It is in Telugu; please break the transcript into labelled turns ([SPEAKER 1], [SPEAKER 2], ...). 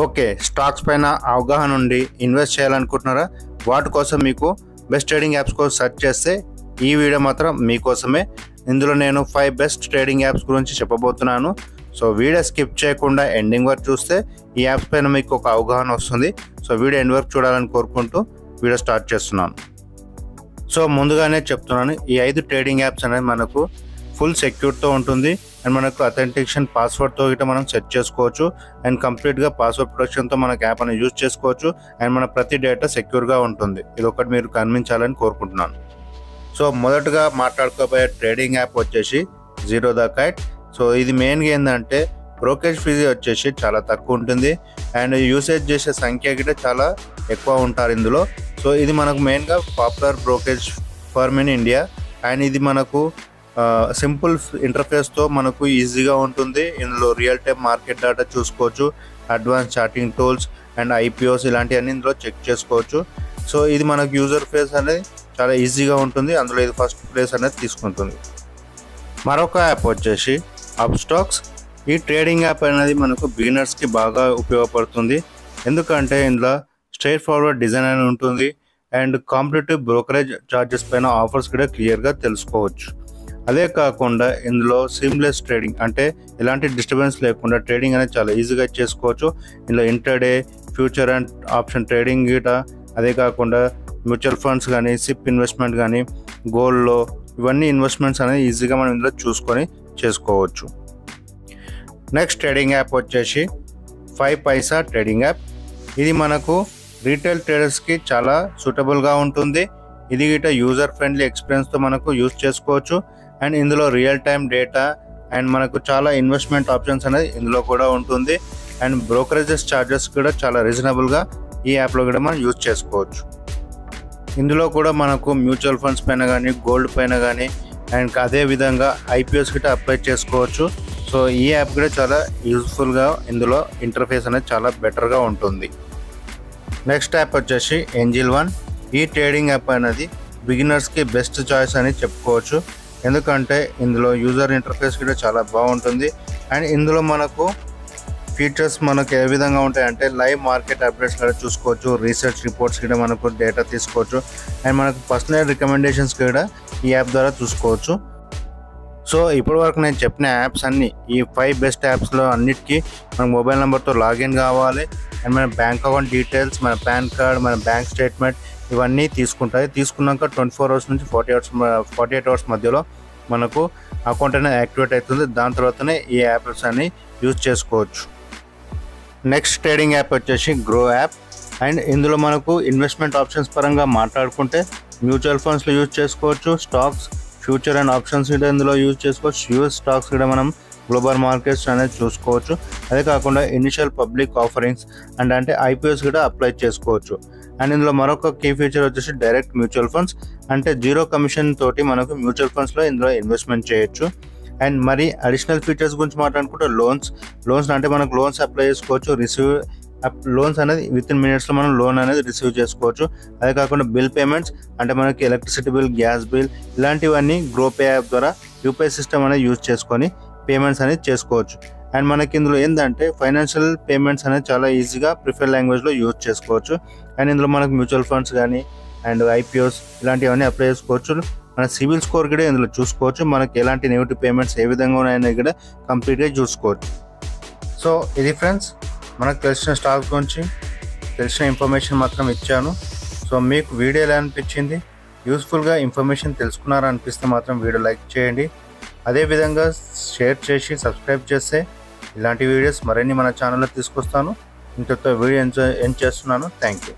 [SPEAKER 1] ఓకే, స్టాక్స్ పైన అవగాహన ఉండి ఇన్వెస్ట్ చేయాలనుకుంటున్నారా? వాటి కోసం మీకు బెస్ట్ ట్రేడింగ్ యాప్స్ కోసం సెర్చ్ చేస్తే ఈ వీడియో మాత్రం మీకోసమే. ఇందులో నేను 5 బెస్ట్ ట్రేడింగ్ యాప్స్ గురించి చెప్పబోతున్నాను. సో వీడియో స్కిప్ చేయకుండా ఎండింగ్ వరకు చూస్తే ఈ యాప్స్ పైన మీకు ఒక అవగాహన వస్తుంది. సో వీడియో ఎండ్ వరకు చూడాలని కోరుకుంటూ వీడియో స్టార్ట్ చేస్తున్నాను. సో ముందుగానే చెప్తున్నాను, ఈ 5 ట్రేడింగ్ యాప్స్ అనేది మనకు ఫుల్ సెక్యూర్తో ఉంటుంది అండ్ మనకు అథెంటికేషన్ పాస్వర్డ్తో గిట్ట మనం సెట్ చేసుకోవచ్చు అండ్ కంప్లీట్గా పాస్వర్డ్ ప్రొటెక్షన్తో మనకు యాప్ అనేది యూజ్ చేసుకోవచ్చు అండ్ మన ప్రతి డేటా సెక్యూర్గా ఉంటుంది. ఇది ఒకటి మీరు గమనించాలని కోరుకుంటున్నాను. సో మొదటగా మాట్లాడుకోబోయే ట్రేడింగ్ యాప్ వచ్చేసి ZeroTheKite. సో ఇది మెయిన్గా ఏంటంటే బ్రోకేజ్ ఫీజీ వచ్చేసి చాలా తక్కువ ఉంటుంది అండ్ యూసేజ్ చేసే సంఖ్య గిట్ట చాలా ఎక్కువ ఉంటారు ఇందులో. సో ఇది మనకు మెయిన్గా popular brokerage firm in India and ఇది మనకు సింపుల్ ఇంటర్ఫేస్తో మనకు ఈజీగా ఉంటుంది. ఇందులో రియల్ టైమ్ మార్కెట్ డేటా చూసుకోవచ్చు, advance charting tools and IPOs ఇలాంటివన్నీ ఇందులో చెక్ చేసుకోవచ్చు. సో ఇది మనకు యూజర్ ఫేస్ అనేది చాలా ఈజీగా ఉంటుంది. అందులో ఇది ఫస్ట్ ప్లేస్ అనేది తీసుకుంటుంది. మరొక యాప్ వచ్చేసి అప్స్టాక్స్. ఈ ట్రేడింగ్ యాప్ అనేది మనకు బిగినర్స్కి బాగా ఉపయోగపడుతుంది. ఎందుకంటే ఇందులో స్ట్రైట్ ఫార్వర్డ్ డిజైన్ అని ఉంటుంది అండ్ కాంపిటేటివ్ బ్రోకరేజ్ ఛార్జెస్ పైన ఆఫర్స్ కూడా క్లియర్గా తెలుసుకోవచ్చు. అదే కాకుండా ఇందులో సీమ్లెస్ ట్రేడింగ్, అంటే ఎలాంటి డిస్టర్బెన్స్ లేకుండా ట్రేడింగ్ అనేది చాలా ఈజీగా చేసుకోవచ్చు. ఇందులో intraday, future and option trading గిట, అదే కాకుండా మ్యూచువల్ ఫండ్స్ కానీ, సిప్ ఇన్వెస్ట్మెంట్ కానీ, గోల్డ్లో ఇవన్నీ ఇన్వెస్ట్మెంట్స్ అనేది ఈజీగా మనం ఇందులో చూసుకొని చేసుకోవచ్చు. నెక్స్ట్ ట్రేడింగ్ యాప్ వచ్చేసి 5paisa ట్రేడింగ్ యాప్. ఇది మనకు రీటైల్ ట్రేడర్స్కి చాలా సూటబుల్గా ఉంటుంది. ఇది గిట యూజర్ ఫ్రెండ్లీ ఎక్స్పీరియన్స్తో మనకు యూజ్ చేసుకోవచ్చు అండ్ ఇందులో రియల్ టైమ్ డేటా అండ్ మనకు చాలా ఇన్వెస్ట్మెంట్ ఆప్షన్స్ అనేది ఇందులో కూడా ఉంటుంది అండ్ బ్రోకరేజెస్ ఛార్జెస్ కూడా చాలా రీజనబుల్గా ఈ యాప్లో కూడా మనం యూజ్ చేసుకోవచ్చు. ఇందులో కూడా మనకు మ్యూచువల్ ఫండ్స్ పైన కానీ, గోల్డ్ పైన కానీ అండ్ అదే విధంగా IPOs గిట్ట అప్లై చేసుకోవచ్చు. సో ఈ యాప్ కూడా చాలా యూజ్ఫుల్గా, ఇందులో ఇంటర్ఫేస్ అనేది చాలా బెటర్గా ఉంటుంది. నెక్స్ట్ యాప్ వచ్చేసి Angel1. ఈ ట్రేడింగ్ యాప్ అనేది బిగినర్స్కి బెస్ట్ చాయిస్ అని చెప్పుకోవచ్చు. ఎందుకంటే ఇందులో యూజర్ ఇంటర్ఫేస్ కూడా చాలా బాగుంటుంది అండ్ ఇందులో మనకు ఫీచర్స్ మనకు ఏ విధంగా ఉంటాయంటే లైవ్ మార్కెట్ అప్డేట్స్ కూడా చూసుకోవచ్చు, రీసెర్చ్ రిపోర్ట్స్ కూడా మనకు డేటా తీసుకోవచ్చు అండ్ మనకు పర్సనల్ రికమెండేషన్స్ కూడా ఈ యాప్ ద్వారా చూసుకోవచ్చు. సో ఇప్పటి వరకు నేను చెప్పిన యాప్స్ అన్నీ, ఈ 5 బెస్ట్ యాప్స్లో అన్నిటికీ మన మొబైల్ నెంబర్తో లాగిన్ కావాలి అండ్ మన బ్యాంక్ అకౌంట్ డీటెయిల్స్, మన పాన్ కార్డ్, మన బ్యాంక్ స్టేట్మెంట్ ఇవన్నీ తీసుకుంటాయి. తీసుకున్నాక 24 అవర్స్ నుంచి 48 అవర్స్ మధ్యలో మనకు అకౌంట్ అనేది యాక్టివేట్ అవుతుంది. దాని తర్వాతనే ఈ యాప్స్ అన్ని యూజ్ చేసుకోవచ్చు. నెక్స్ట్ ట్రేడింగ్ యాప్ వచ్చేసి గ్రో యాప్ అండ్ ఇందులో మనకు ఇన్వెస్ట్మెంట్ ఆప్షన్స్ పరంగా మాట్లాడుకుంటే మ్యూచువల్ ఫండ్స్లో యూజ్ చేసుకోవచ్చు, స్టాక్స్, ఫ్యూచర్ అండ్ ఆప్షన్స్ కూడా ఇందులో యూజ్ చేసుకోవచ్చు, US స్టాక్స్ కూడా మనం గ్లోబల్ మార్కెట్స్ అనేది చూసుకోవచ్చు. అదే కాకుండా ఇనిషియల్ పబ్లిక్ ఆఫరింగ్స్ అండ్ అంటే IPOs కూడా అప్లై చేసుకోవచ్చు. అండ్ ఇందులో మరొక కీ ఫీచర్ వచ్చేసి డైరెక్ట్ మ్యూచువల్ ఫండ్స్, అంటే 0 కమిషన్ తోటి మనకు మ్యూచువల్ ఫండ్స్లో ఇందులో ఇన్వెస్ట్మెంట్ చేయొచ్చు. అండ్ మరి అడిషనల్ ఫీచర్స్ గురించి మాట్లాడుకుంటే లోన్స్ అంటే మనకు లోన్స్ అప్లై చేసుకోవచ్చు, లోన్స్ అనేది వితిన్ మినిట్స్లో మనం లోన్ అనేది రిసీవ్ చేసుకోవచ్చు. అదే కాకుండా బిల్ పేమెంట్స్, అంటే మనకి ఎలక్ట్రిసిటీ బిల్, గ్యాస్ బిల్ ఇలాంటివన్నీ గ్రోపే యాప్ ద్వారా UPI సిస్టమ్ అనేది యూజ్ చేసుకొని పేమెంట్స్ అనేది చేసుకోవచ్చు. అండ్ మనకి ఇందులో ఏంటంటే ఫైనాన్షియల్ పేమెంట్స్ అనేది చాలా ఈజీగా ప్రిఫర్డ్ లాంగ్వేజ్లో యూజ్ చేసుకోవచ్చు. అండ్ ఇందులో మనకు మ్యూచువల్ ఫండ్స్ కానీ అండ్ IPOs ఇలాంటివన్నీ అప్లై చేసుకోవచ్చు. మన సివిల్ స్కోర్ కూడా ఇందులో చూసుకోవచ్చు, మనకి ఎలాంటి నెగిటివ్ పేమెంట్స్ ఏ విధంగా ఉన్నాయని కూడా కంప్లీట్గా చూసుకోవచ్చు. సో ఇది ఫ్రెండ్స్, మనకు తెలిసిన స్టాక్ గురించి తెలిసిన ఇన్ఫర్మేషన్ మాత్రం ఇచ్చాను. సో మీకు వీడియో ఎలా అనిపించింది, యూస్ఫుల్గా ఇన్ఫర్మేషన్ తెలుసుకున్నారనిపిస్తే మాత్రం వీడియో లైక్ చేయండి. అదేవిధంగా షేర్ చేసి సబ్స్క్రైబ్ చేస్తే ఇలాంటి వీడియోస్ మరిన్ని మన ఛానల్లో తీసుకొస్తాను. ఇంతతో వీడియో ఎండ్ చేస్తున్నాను. Thank you.